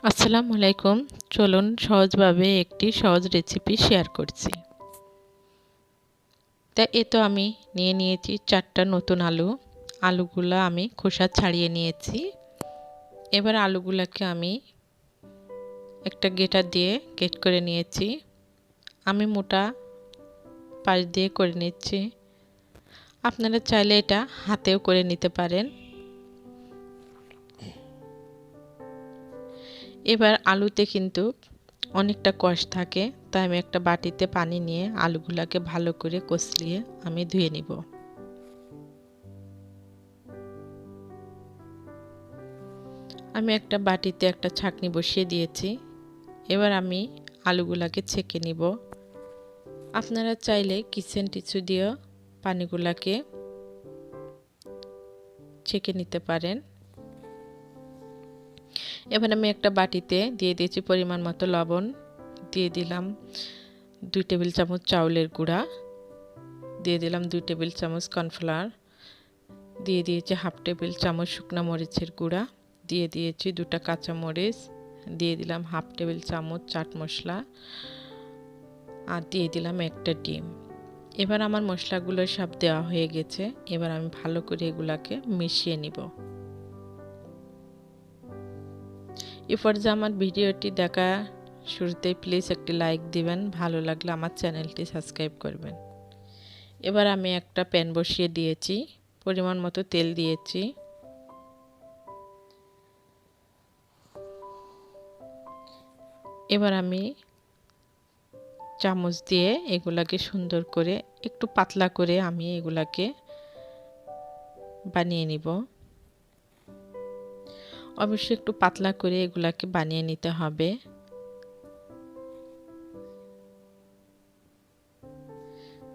আসসালামু আলাইকুম। চলুন সহজভাবে একটি সহজ রেসিপি শেয়ার করছি। তা তো আমি নিয়েছি 4টা নতুন আলু। আলুগুলো আমি খোসা ছাড়িয়ে নিয়েছি। এবার আলুগুলোকে আমি একটা গ্রেটার দিয়ে গ্রেট করে নিয়েছি। আমি মোটা পাশ দিয়ে করে নিচ্ছি। আপনারা চাইলে এটা হাতেও করে নিতে পারেন। এবার আলুতে কিন্তু অনেকটা কষ থাকে, তাই আমি একটা বাটিতে পানি নিয়ে আলুগুলাকে ভালো করে কষলিয়ে আমি ধুয়ে নিব। আমি একটা বাটিতে একটা ছাঁকনি বসিয়ে দিয়েছি। এবার আমি আলুগুলাকে ছেঁকে নিব। আপনারা চাইলে কিচেন টিস্যু দিয়ে পানিগুলাকে ছেঁকে নিতে পারেন। এবার আমি একটা বাটিতে দিয়ে দিয়েছি পরিমাণ মতো লবণ, দিয়ে দিলাম 2 টেবিল চামচ চাউলের গুঁড়া, দিয়ে দিলাম 2 টেবিল চামচ কর্নফ্লাওয়ার, দিয়ে দিয়েছি হাফ টেবিল চামচ শুকনো মরিচের গুঁড়া, দিয়ে দিয়েছি 2টা কাঁচা মরিচ, দিয়ে দিলাম হাফ টেবিল চামচ চাট মশলা, আর দিয়ে দিলাম একটা ডিম। এবার আমার মশলাগুলো সব দেওয়া হয়ে গেছে। এবার আমি ভালো করে এগুলাকে মিশিয়ে নিব। এরপর যে আমার ভিডিওটি দেখা শুরুতেই প্লিজ একটি লাইক দিবেন, ভালো লাগলে আমার চ্যানেলটি সাবস্ক্রাইব করবেন। এবার আমি একটা প্যান বসিয়ে দিয়েছি, পরিমাণ মতো তেল দিয়েছি। এবার আমি চামচ দিয়ে এগুলাকে সুন্দর করে একটু পাতলা করে আমি এগুলাকে বানিয়ে নিব। অবশ্যই একটু পাতলা করে এগুলাকে বানিয়ে নিতে হবে।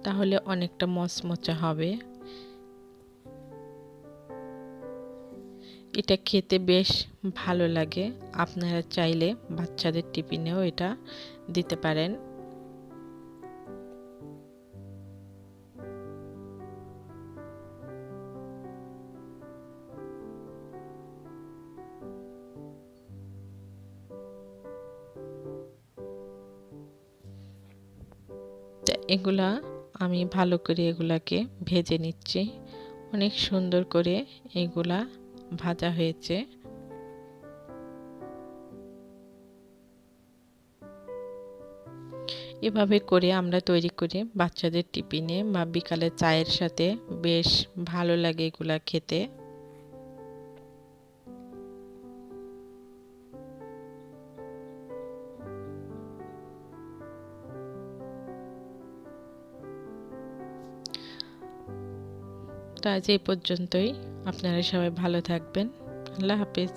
তাহলে অনেকটা মচমচে হবে। এটা খেতে বেশ ভালো লাগে। আপনারা চাইলে বাচ্চাদের টিফিনেও এটা দিতে পারেন। এগুলা আমি ভালো করে এগুলাকে ভেজে নিচ্ছি। অনেক সুন্দর করে এগুলা ভাজা হয়েছে। এভাবে করে আমরা তৈরি করি বাচ্চাদের টিফিনে বা বিকালে চায়ের সাথে, বেশ ভালো লাগে এগুলা খেতে। তো আজ এই পর্যন্তই। আপনারা সবাই ভালো থাকবেন। আল্লাহ হাফেজ।